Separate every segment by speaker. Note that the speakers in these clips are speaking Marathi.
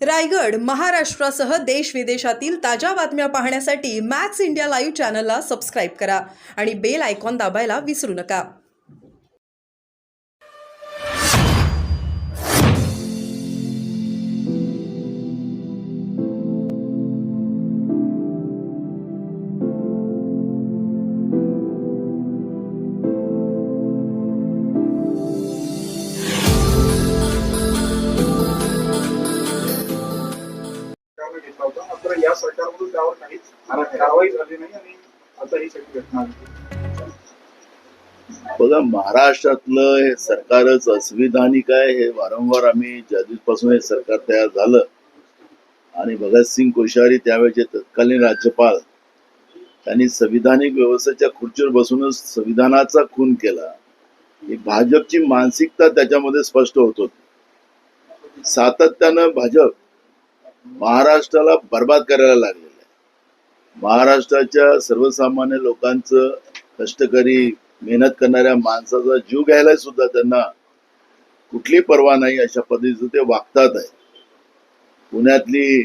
Speaker 1: रायगड, महाराष्ट्रासह देश विदेशातील ताज्या बातम्या पाहण्यासाठी मॅक्स इंडिया लाईव्ह चॅनलला सबस्क्राईब करा आणि बेल आयकॉन दाबायला विसरू नका.
Speaker 2: घेतला होता. मात्र या सरकारमधून त्यावर काहीच कारवाई झाली नाही आणि आता ही सगळी घटना घडली.
Speaker 3: बघा, महाराष्ट्रातलं हे सरकारच असंविधानिक आहे हे वारंवार आम्ही ज्या दिवसापासून हे सरकार तयार झालं आणि भगतसिंग कोश्यारी त्यावेळेचे तत्कालीन राज्यपाल त्यांनी संविधानिक व्यवस्थेच्या खुर्चीवर बसूनच संविधानाचा खून केला. ही भाजपची मानसिकता त्याच्यामध्ये स्पष्ट होत होती. सातत्यानं भाजप महाराष्ट्राला बर्बाद करायला लागलेलं आहे. महाराष्ट्राच्या सर्वसामान्य लोकांचं, कष्टकरी मेहनत करणाऱ्या माणसाचा जीव घ्यायला सुद्धा त्यांना कुठली पर्वा नाही अशा पद्धतीचं ते वागतात आहे. पुण्यातली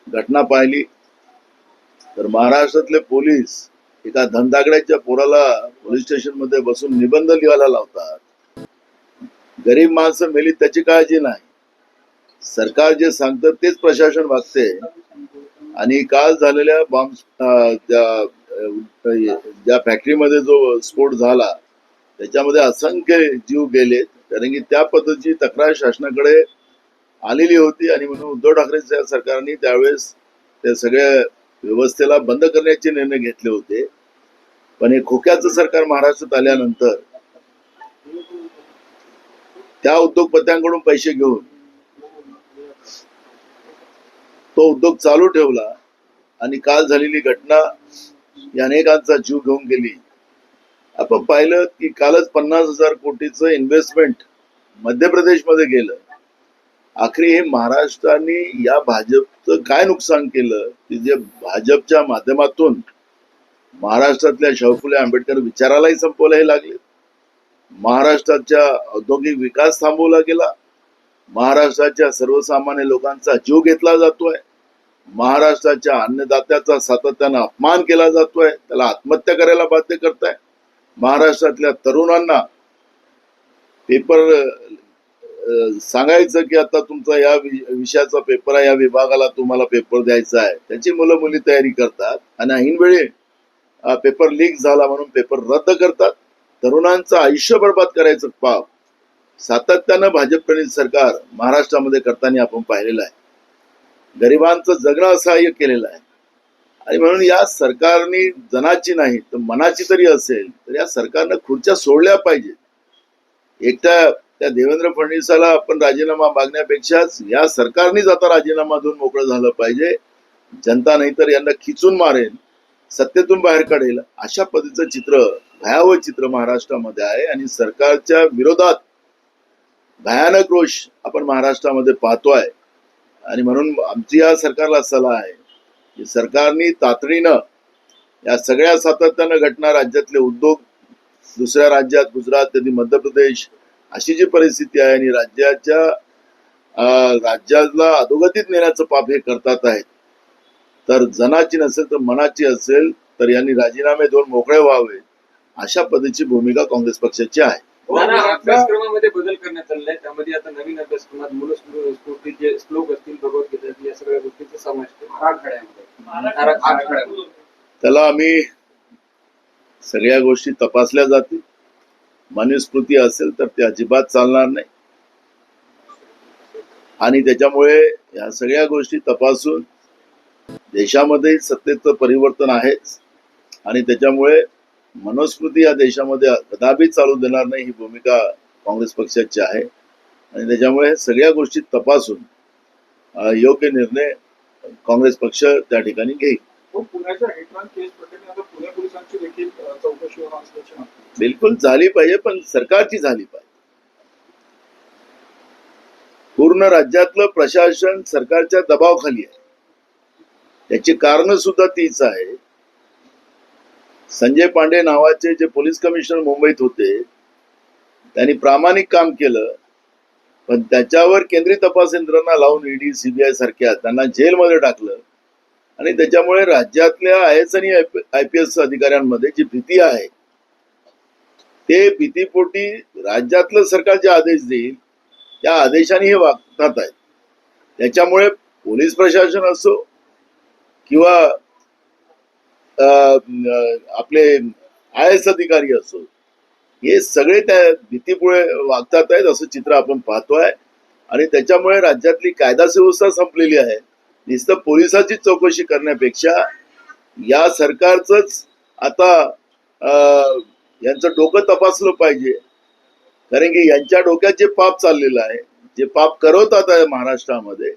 Speaker 3: घटना पाहिली तर महाराष्ट्रातले पोलीस एका धनदागड्याच्या पोराला पोलीस स्टेशन मध्ये बसून निबंध लिहायला लावतात. गरीब माणसं मेली त्याची काळजी नाही. सरकार जे सांगतं तेच प्रशासन वागते. आणि काल झालेल्या बॉम्ब ज्या फॅक्टरीमध्ये जो स्फोट झाला त्याच्यामध्ये असंख्य जीव गेले, कारण की त्या पद्धतीची तक्रार शासनाकडे आलेली होती आणि म्हणून उद्धव ठाकरेंच्या सरकारने त्यावेळेस त्या सगळ्या व्यवस्थेला बंद करण्याचे निर्णय घेतले होते. पण हे खोक्याचं सरकार महाराष्ट्रात आल्यानंतर त्या उद्योगपत्यांकडून पैसे घेऊन तो उद्योग चालू ठेवला आणि काल झालेली घटना अनेकांचा जीव घेऊन गेली. आपण पाहिलं की कालच 50,000 कोटीचं इन्व्हेस्टमेंट मध्य प्रदेशमध्ये गेलं. आखरी हे महाराष्ट्राने या भाजपचं काय नुकसान केलं की जे भाजपच्या माध्यमातून महाराष्ट्रातल्या शाहू फुले आंबेडकर विचारालाही संपवलाही लागले. महाराष्ट्राच्या औद्योगिक विकास थांबवला गेला. महाराष्ट्राच्या सर्वसामान्य लोकांचा जीव घेतला जातोय. महाराष्ट्राच्या अन्नदात्याचा सातत्यानं अपमान केला जातोय. त्याला आत्महत्या करायला बाध्य करताय. महाराष्ट्रातल्या तरुणांना पेपर सांगायचं की आता तुमचा या विषयाचा पेपर आहे, या विभागाला तुम्हाला पेपर द्यायचा आहे, त्याची मुलं मुली तयारी करतात आणि ऐनवेळी पेपर लीक झाला म्हणून पेपर रद्द करतात. तरुणांचं आयुष्य बर्बाद करायचं पाप सातत्यानं भाजप प्रणित सरकार महाराष्ट्रामध्ये करताना आपण पाहिलेलं आहे. गरिबांचं जगणं असहाय्य केलेलं आहे. आणि म्हणून या सरकारने जनाची नाही तर मनाची तरी असेल तर या सरकारनं खुर्च्या सोडल्या पाहिजे. एकट्या त्या देवेंद्र फडणवीसाला आपण राजीनामा मागण्यापेक्षाच या सरकारनेच आता राजीनामा देऊन मोकळं झालं पाहिजे. जनता नाही तर यांना खिचून मारेल, सत्तेतून बाहेर काढेल, अशा पद्धतीचं चित्र, भयावह चित्र महाराष्ट्रामध्ये आहे. आणि सरकारच्या विरोधात भयानक रोष आपण महाराष्ट्रामध्ये पाहतोय. आणि म्हणून आमची या सरकारला सलाह आहे की सरकारने तातडीनं या सगळ्या सातत्यानं घटना, राज्यातले उद्योग दुसऱ्या राज्यात, गुजरात, कधी मध्य प्रदेश अशी जी परिस्थिती आहे आणि राज्याला अधोगतीत नेण्याचं पाप हे करतात आहेत. तर जनाची नसेल तर मनाची असेल तर यांनी राजीनामे देऊन मोकळे व्हावे अशा पद्धतीची भूमिका काँग्रेस पक्षाची आहे.
Speaker 4: अभ्यासक्रमामध्ये बदल करण्यात आलेला आहे. त्यामध्ये आता नवीन अभ्यासक्रमात मनुस्मृतीचे श्लोक असतील, भगवद्गीतेतील या सगळ्या गोष्टींचा समावेश आराखड्यामध्ये.
Speaker 3: त्याला आम्ही सगळ्या गोष्टी तपासल्या जातील. मनुस्मृती असेल तर ते अजिबात चालणार नाही. आणि त्याच्यामुळे या सगळ्या गोष्टी तपासून देशामध्ये सत्तेचं परिवर्तन आहेच आणि त्याच्यामुळे मनुस्मृती या देशामध्ये कदापि चालू देणार नाही ही भूमिका काँग्रेस पक्षाची आहे. आणि त्याच्यामुळे सगळ्या गोष्टी तपासून योग्य निर्णय काँग्रेस पक्ष त्या ठिकाणी घेईल.
Speaker 2: पुण्याच्या हेटरान केस प्रकरणी आता पुणे पोलिसांची देखील चौकशी होणार असल्याची माहिती.
Speaker 3: बिलकुल झाली पाहिजे, पण सरकारची झाली पाहिजे. पूर्ण राज्यातलं प्रशासन सरकारच्या दबावाखाली आहे. त्याची कारण सुद्धा तीच आहे. संजय पांडे नावाचे जे पोलीस कमिशनर मुंबईत होते त्यांनी प्रामाणिक काम केलं, पण त्याच्यावर केंद्रीय तपास यंत्रणा लावून ईडी सीबीआय सारख्या त्यांना जेलमध्ये टाकलं आणि त्याच्यामुळे राज्यातल्या IAS आणि IPS अधिकाऱ्यांमध्ये जी भीती आहे ते भीतीपोटी राज्यातलं सरकार जे आदेश देईल त्या आदेशाने हे वागतात आहेत. त्याच्यामुळे पोलीस प्रशासन असो किंवा आपले IAS अधिकारी असो हे सगळे त्या भीतीमुळे वागतात आहेत असं चित्र आपण पाहतोय. आणि त्याच्यामुळे राज्यातली कायदा सुव्यवस्था संपलेली आहे. नुसतं पोलिसाची चौकशी करण्यापेक्षा या सरकारचंच आता यांचं डोकं तपासलं पाहिजे. कारण की यांच्या डोक्यात जे पाप चाललेलं आहे, जे पाप करवतात आहे महाराष्ट्रामध्ये,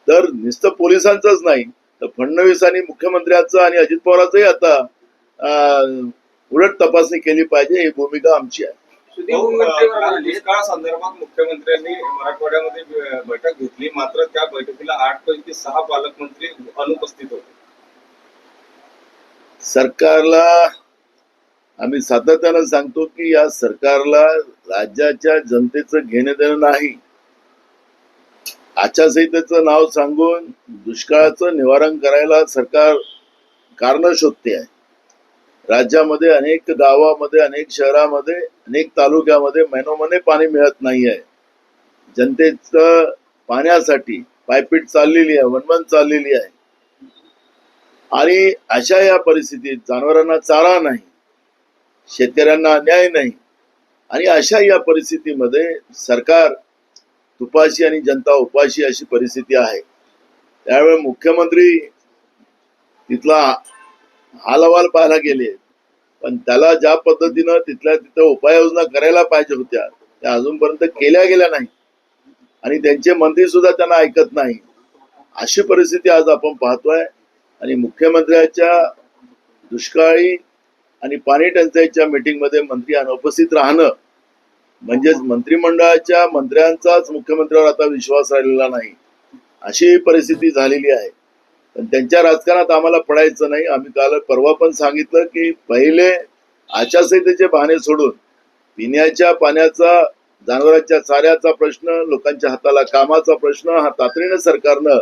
Speaker 3: तर नुसतं पोलिसांचंच नाही तर फडणवीस आणि मुख्यमंत्र्यांचं आणि अजित पवारांचंही आता उलट तपासणी केली पाहिजे, ही भूमिका आमची आहे.
Speaker 4: सुधीर मुनगंटीवार म्हणाले,
Speaker 2: दुष्काळ संदर्भात मुख्यमंत्र्यांनी मराठवाड्यामध्ये बैठक घेतली, मात्र त्या बैठकीला 8 पैकी 6 पालकमंत्री अनुपस्थित होते.
Speaker 3: सरकारला आम्ही सातत्यानं सांगतो की या सरकारला राज्याच्या जनतेचं घेणं देणं नाही. आचारसंहितेचं नाव सांगून दुष्काळाचं निवारण करायला सरकार कारण शोधते आहे. राज्यामध्ये अनेक गावामध्ये, अनेक शहरामध्ये, अनेक तालुक्यामध्ये महिनोमहिने पाणी मिळत नाही आहे. जनतेचं पाण्यासाठी पायपीट चाललेली आहे, वणवण चाललेली आहे. आणि अशा या परिस्थितीत जनावरांना चारा नाही, शेतकऱ्यांना अन्याय नाही, आणि अशा या परिस्थितीमध्ये सरकार तुपाशी आणि जनता उपाशी अशी परिस्थिती आहे. त्यावेळी मुख्यमंत्री तिथला हालहवाल पाहायला गेले, पण त्याला ज्या पद्धतीनं तिथल्या तिथं उपाययोजना करायला पाहिजे होत्या त्या अजूनपर्यंत केल्या गेल्या नाही आणि त्यांचे मंत्री सुद्धा त्यांना ऐकत नाही. अशी परिस्थिती आज आपण पाहतोय. आणि मुख्यमंत्र्यांच्या दुष्काळी आणि पाणी टंचाईच्या मीटिंगमध्ये मंत्री अनुपस्थित राहणं म्हणजेच मंत्रिमंडळाच्या मंत्र्यांचाच मुख्यमंत्र्यावर आता विश्वास राहिलेला नाही, अशी परिस्थिती झालेली आहे. पण त्यांच्या राजकारणात आम्हाला पडायचं नाही. आम्ही काल परवा पण सांगितलं की पहिले आचारसंहितेचे बहाणे सोडून पिण्याच्या पाण्याचा, जनावरांच्या चाऱ्याचा प्रश्न, लोकांच्या हाताला कामाचा प्रश्न हा तातडीने सरकारनं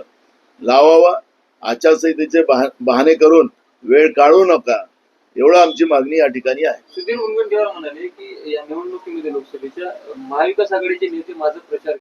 Speaker 3: लावावा. आचारसंहितेचे बहाणे करून वेळ काढू नका, एवढं आमची मागणी या ठिकाणी आहे.
Speaker 4: सुधीर मुनगंटीवार म्हणाले की या निवडणुकीमध्ये लोकसभेच्या महाविकास आघाडीचे नेते माझा प्रचार